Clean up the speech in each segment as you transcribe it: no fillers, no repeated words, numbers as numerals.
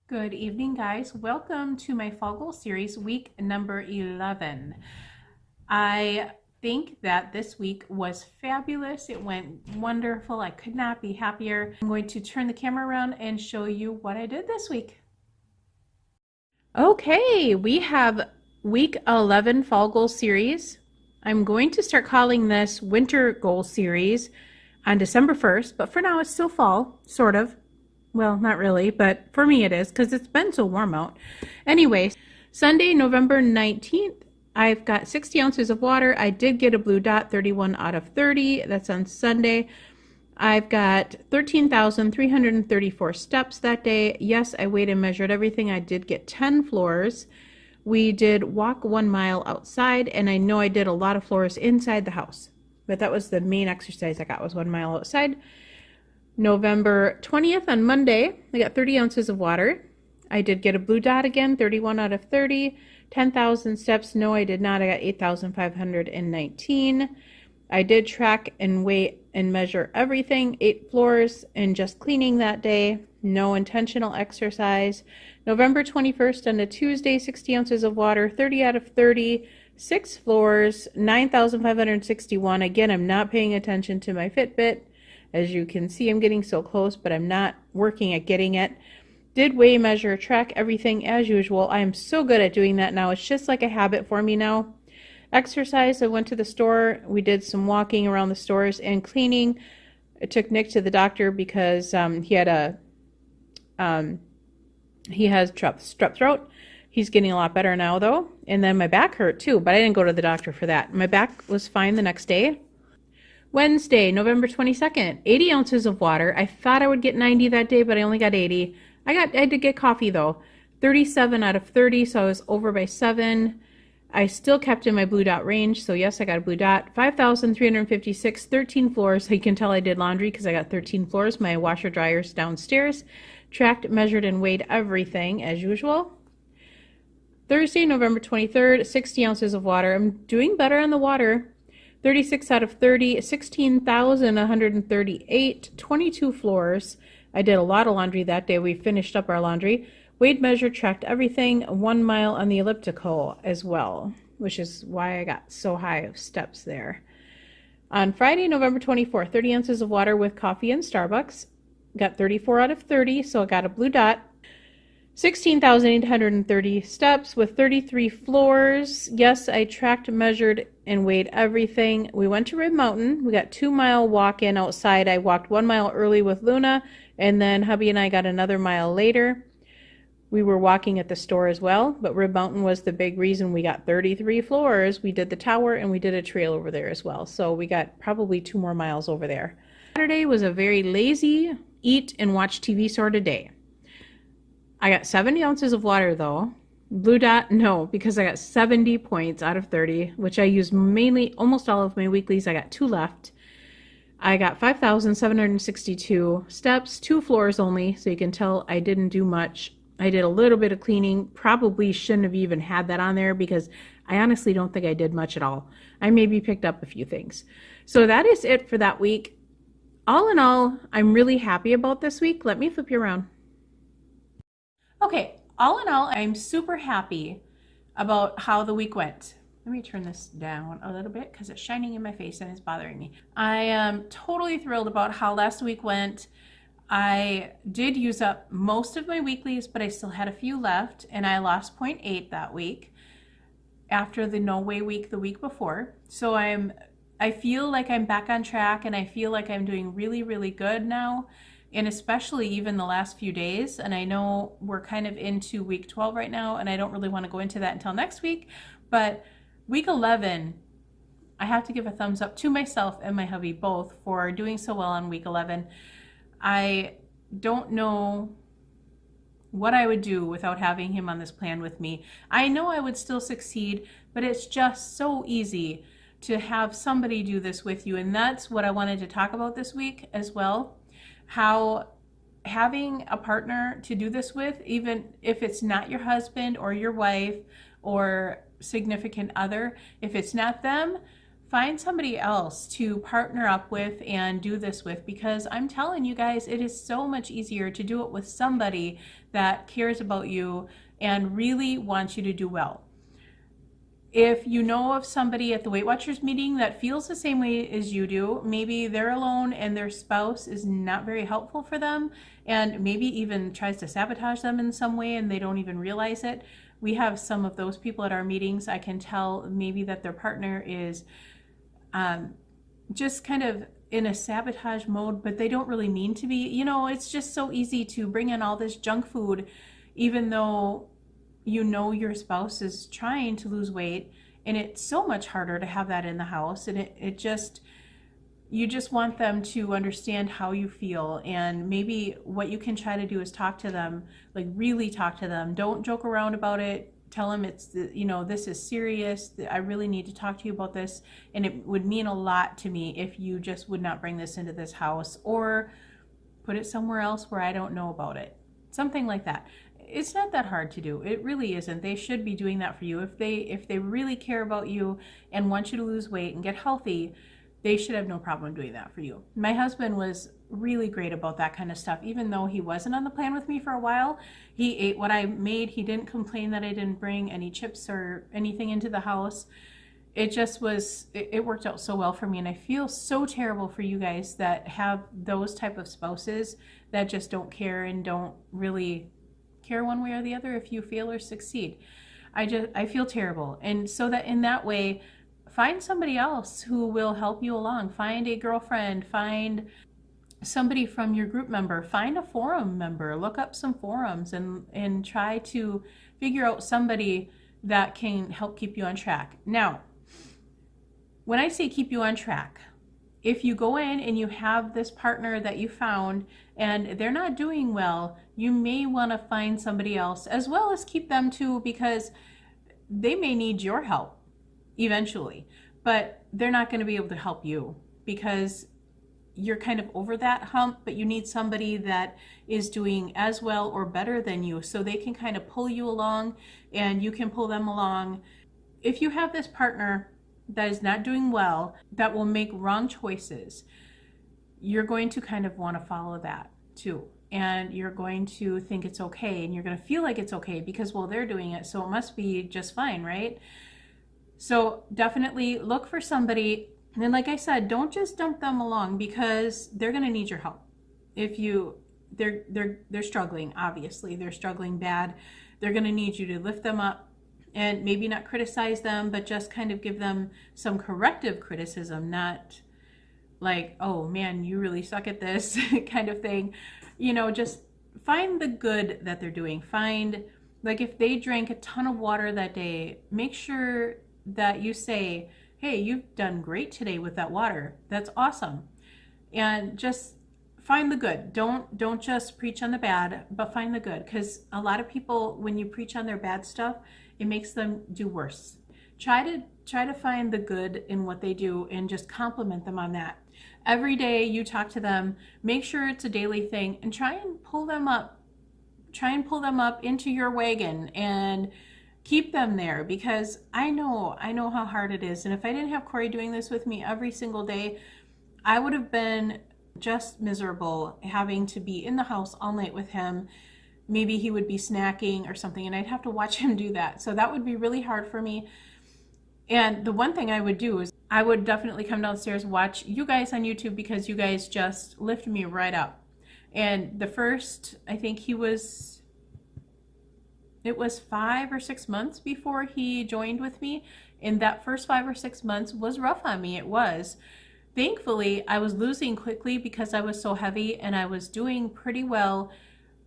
Good evening, guys. Welcome to my Fall Goal Series, week number 11. I think that this week was fabulous. It went wonderful. I could not be happier. I'm going to turn the camera around and show you what I did this week. Okay, we have week 11 Fall Goal Series. I'm going to start calling this Winter Goal Series on December 1st, but for now it's still fall, sort of. Well, not really, but for me it is because it's been so warm out. Anyway, Sunday, November 19th, I've got 60 ounces of water. I did get a blue dot, 31 out of 30. That's on Sunday. I've got 13,334 steps that day. Yes, I weighed and measured everything. I did get 10 floors. We did walk 1 mile outside, and I know I did a lot of floors inside the house, but that was the main exercise I got, was 1 mile outside. November 20th on Monday, I got 30 ounces of water. I did get a blue dot again, 31 out of 30. 10,000 steps. No, I did not. I got 8,519. I did track and weigh and measure everything. 8 floors and just cleaning that day. No intentional exercise. November 21st on a Tuesday, 60 ounces of water, 30 out of 30. 6 floors, 9,561. Again, I'm not paying attention to my Fitbit. As you can see, I'm getting so close, but I'm not working at getting it. Did weigh, measure, track everything as usual. I am so good at doing that now. It's just like a habit for me now. Exercise, I went to the store. We did some walking around the stores and cleaning. I took Nick to the doctor because he has strep throat. He's getting a lot better now though. And then my back hurt too, but I didn't go to the doctor for that. My back was fine the next day. Wednesday, November 22nd, 80 ounces of water. I thought I would get 90 that day, but I only got 80. I did get coffee though. 37 out of 30, so I was over by 7. I still kept in my blue dot range, so yes, I got a blue dot. 5,356, 13 floors. You can tell I did laundry because I got 13 floors. My washer dryer's downstairs. Tracked, measured, and weighed everything as usual. Thursday, November 23rd, 60 ounces of water. I'm doing better on the water. 36 out of 30, 16,138, 22 floors. I did a lot of laundry that day. We finished up our laundry. Weighed, measured, tracked everything. 1 mile on the elliptical as well, which is why I got so high of steps there. On Friday, November 24th, 30 ounces of water with coffee and Starbucks. Got 34 out of 30, so I got a blue dot. 16,830 steps with 33 floors. Yes, I tracked, measured, and weighed everything. We went to Red Mountain. We got 2-mile walk-in outside. I walked 1 mile early with Luna, and then hubby and I got another mile later. We were walking at the store as well, but Red Mountain was the big reason we got 33 floors. We did the tower, and we did a trail over there as well. So we got probably 2 more miles over there. Saturday was a very lazy eat and watch TV sort of day. I got 70 ounces of water though. Blue dot, no, because I got 70 points out of 30, which I used mainly, almost all of my weeklies. I got 2 left. I got 5,762 steps, 2 floors only, so you can tell I didn't do much. I did a little bit of cleaning. Probably shouldn't have even had that on there because I honestly don't think I did much at all. I maybe picked up a few things. So that is it for that week. All in all, I'm really happy about this week. Let me flip you around. Okay, all in all, I'm super happy about how the week went. Let me turn this down a little bit because it's shining in my face and it's bothering me. I am totally thrilled about how last week went. I did use up most of my weeklies, but I still had a few left, and I lost 0.8 that week after the no weigh week the week before. So I feel like I'm back on track, and I feel like I'm doing really, really good now. And especially even the last few days. And I know we're kind of into week 12 right now, and I don't really want to go into that until next week. But week 11, I have to give a thumbs up to myself and my hubby both for doing so well on week 11. I don't know what I would do without having him on this plan with me. I know I would still succeed, but it's just so easy to have somebody do this with you. And that's what I wanted to talk about this week as well. How having a partner to do this with, even if it's not your husband or your wife or significant other, if it's not them, find somebody else to partner up with and do this with, because I'm telling you guys, it is so much easier to do it with somebody that cares about you and really wants you to do well. If you know of somebody at the Weight Watchers meeting that feels the same way as you do, maybe they're alone and their spouse is not very helpful for them and maybe even tries to sabotage them in some way and they don't even realize it. We have some of those people at our meetings. I can tell maybe that their partner is just kind of in a sabotage mode, but they don't really mean to be. You know, it's just so easy to bring in all this junk food, even though you know your spouse is trying to lose weight, and it's so much harder to have that in the house. And you just want them to understand how you feel, and maybe what you can try to do is talk to them, like really talk to them. Don't joke around about it. Tell them it's, you know, this is serious. I really need to talk to you about this, and it would mean a lot to me if you just would not bring this into this house or put it somewhere else where I don't know about it. Something like that. It's not that hard to do. It really isn't. They should be doing that for you. If they really care about you and want you to lose weight and get healthy, they should have no problem doing that for you. My husband was really great about that kind of stuff. Even though he wasn't on the plan with me for a while, he ate what I made. He didn't complain that I didn't bring any chips or anything into the house. It just was, it worked out so well for me. And I feel so terrible for you guys that have those type of spouses that just don't care and don't really care one way or the other if you fail or succeed. I feel terrible. And so that in that way, find somebody else who will help you along. Find a girlfriend, find somebody from your group member, find a forum member, look up some forums and try to figure out somebody that can help keep you on track. Now, when I say keep you on track, if you go in and you have this partner that you found and they're not doing well, you may want to find somebody else as well as keep them too, because they may need your help eventually, but they're not going to be able to help you because you're kind of over that hump, but you need somebody that is doing as well or better than you so they can kind of pull you along and you can pull them along. If you have this partner that is not doing well, that will make wrong choices, you're going to kind of want to follow that too. And you're going to think it's okay, and you're going to feel like it's okay because, well, they're doing it, so it must be just fine, right? So definitely look for somebody. And like I said, don't just dump them along because they're going to need your help. If they're struggling, obviously they're struggling bad. They're going to need you to lift them up and maybe not criticize them, but just kind of give them some corrective criticism, not like, oh man, you really suck at this kind of thing. You know, just find the good that they're doing. Find, like, if they drank a ton of water that day, make sure that you say, hey, you've done great today with that water. That's awesome. And just find the good. Don't just preach on the bad, but find the good. Because a lot of people, when you preach on their bad stuff, it makes them do worse. Try to find the good in what they do and just compliment them on that. Every day you talk to them, make sure it's a daily thing, and try and pull them up. Try and pull them up into your wagon and keep them there, because I know how hard it is. And if I didn't have Corey doing this with me every single day, I would have been just miserable having to be in the house all night with him. Maybe he would be snacking or something and I'd have to watch him do that. So that would be really hard for me. And the one thing I would do is I would definitely come downstairs, watch you guys on YouTube, because you guys just lift me right up. And the first, I think it was 5 or 6 months before he joined with me. And that first 5 or 6 months was rough on me. It was. Thankfully, I was losing quickly because I was so heavy, and I was doing pretty well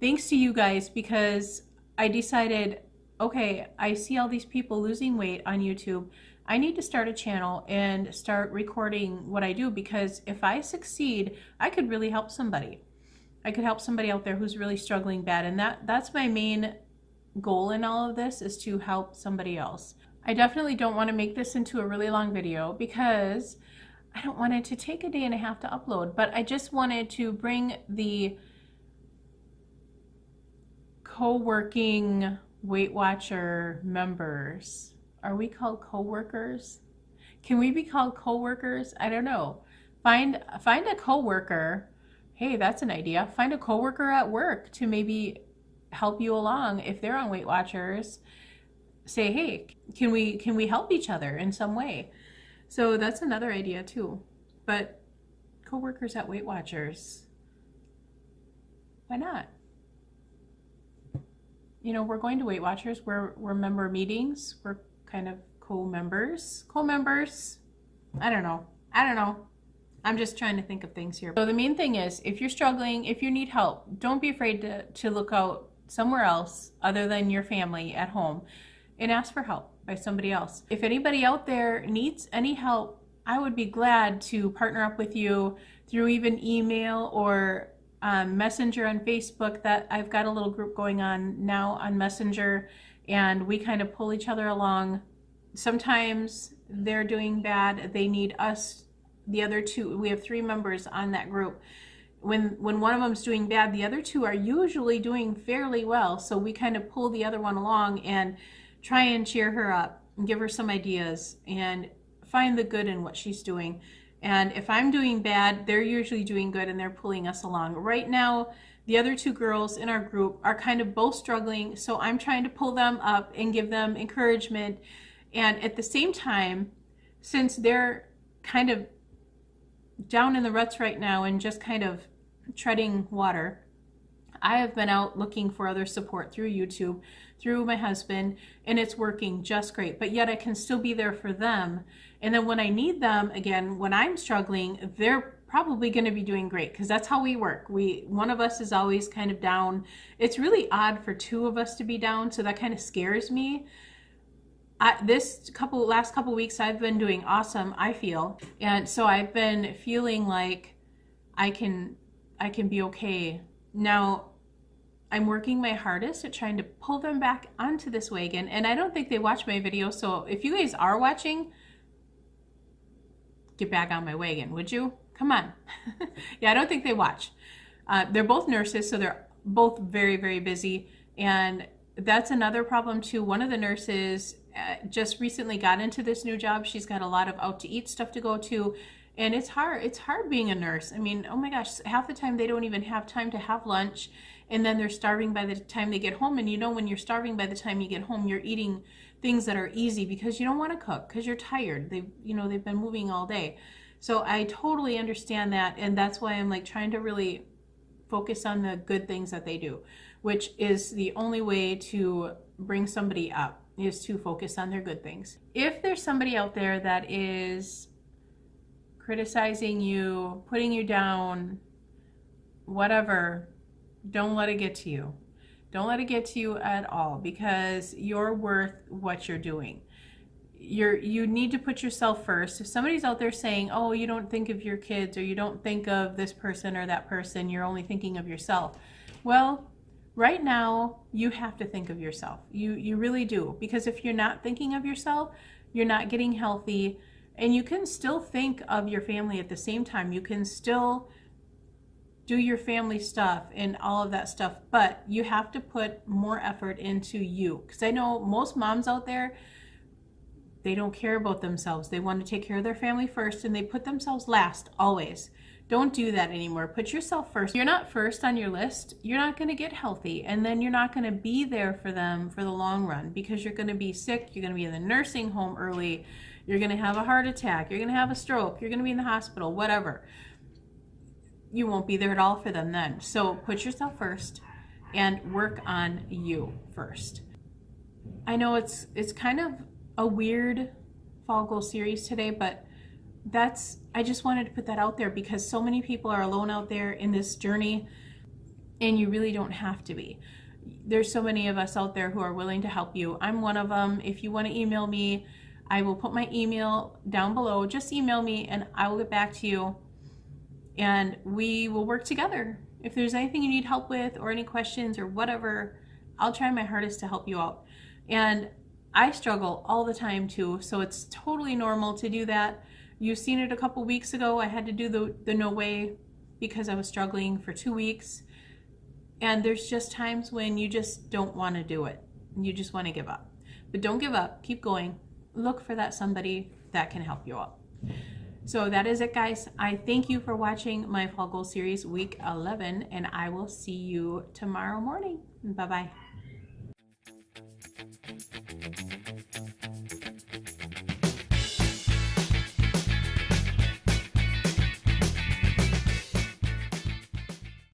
thanks to you guys, because I decided, okay, I see all these people losing weight on YouTube. I need to start a channel and start recording what I do, because if I succeed, I could really help somebody. I could help somebody out there who's really struggling bad. And that's my main goal in all of this, is to help somebody else. I definitely don't want to make this into a really long video because I don't want it to take a day and a half to upload, but I just wanted to bring the co-working Weight Watcher members. Are we called co-workers? Can we be called co-workers? I don't know. Find a co-worker. Hey, that's an idea. Find a co-worker at work to maybe help you along if they're on Weight Watchers. Say, hey, can we help each other in some way? So that's another idea too. But co-workers at Weight Watchers, why not? You know, we're going to Weight Watchers. We're member meetings. We're kind of co-members. I don't know. I'm just trying to think of things here. So the main thing is, if you're struggling, if you need help, don't be afraid to look out somewhere else other than your family at home and ask for help by somebody else. If anybody out there needs any help, I would be glad to partner up with you through even email or Messenger on Facebook. That I've got a little group going on now on Messenger, and we kind of pull each other along. Sometimes they're doing bad, they need us, the other two. We have 3 members on that group. When one of them's doing bad, the other 2 are usually doing fairly well, so we kind of pull the other one along and try and cheer her up and give her some ideas and find the good in what she's doing. And if I'm doing bad, they're usually doing good and they're pulling us along. Right now, the other 2 girls in our group are kind of both struggling, so I'm trying to pull them up and give them encouragement. And at the same time, since they're kind of down in the ruts right now and just kind of treading water, I have been out looking for other support through YouTube, through my husband, and it's working just great. But yet I can still be there for them. And then when I need them again, when I'm struggling, they're probably going to be doing great, because that's how we work. One of us is always kind of down. It's really odd for 2 of us to be down, so that kind of scares me. Last couple weeks, I've been doing awesome, I feel. And so I've been feeling like I can be okay. Now, I'm working my hardest at trying to pull them back onto this wagon. And I don't think they watch my video. So if you guys are watching, get back on my wagon, would you? Come on. Yeah, I don't think they watch. They're both nurses, so they're both very, very busy. And that's another problem too. One of the nurses just recently got into this new job. She's got a lot of out to eat stuff to go to. And it's hard being a nurse. I mean, oh my gosh, half the time they don't even have time to have lunch, and then they're starving by the time they get home. And you know, when you're starving by the time you get home, you're eating things that are easy because you don't want to cook, because you're tired. They've been moving all day. So I totally understand that, and that's why I'm like trying to really focus on the good things that they do, which is the only way to bring somebody up, is to focus on their good things. If there's somebody out there that is criticizing you, putting you down, whatever, don't let it get to you. Don't let it get to you at all, because you're worth what you're doing. You need to put yourself first. If somebody's out there saying, oh, you don't think of your kids, or you don't think of this person or that person, you're only thinking of yourself. Well, right now, you have to think of yourself. You really do. Because if you're not thinking of yourself, you're not getting healthy. And you can still think of your family at the same time. You can still do your family stuff and all of that stuff, but you have to put more effort into you. Because I know most moms out there, they don't care about themselves. They want to take care of their family first, and they put themselves last always. Don't do that anymore. Put yourself first. If you're not first on your list, you're not going to get healthy, and then you're not going to be there for them for the long run, because you're going to be sick. You're going to be in the nursing home early. You're going to have a heart attack. You're going to have a stroke. You're going to be in the hospital, whatever. You won't be there at all for them then. So put yourself first and work on you first. I know it's kind of a weird fall goal series today, but I just wanted to put that out there, because so many people are alone out there in this journey, and you really don't have to be. There's so many of us out there who are willing to help you. I'm one of them. If you want to email me, I will put my email down below. Just email me and I will get back to you, and we will work together. If there's anything you need help with, or any questions or whatever, I'll try my hardest to help you out. And I struggle all the time too, so it's totally normal to do that. You've seen it a couple weeks ago. I had to do the no way because I was struggling for 2 weeks. And there's just times when you just don't want to do it. You just want to give up. But don't give up. Keep going. look for that somebody that can help you out. So that is it, guys. I thank you for watching my Fall Goal Series week 11, and I will see you tomorrow morning. Bye-bye.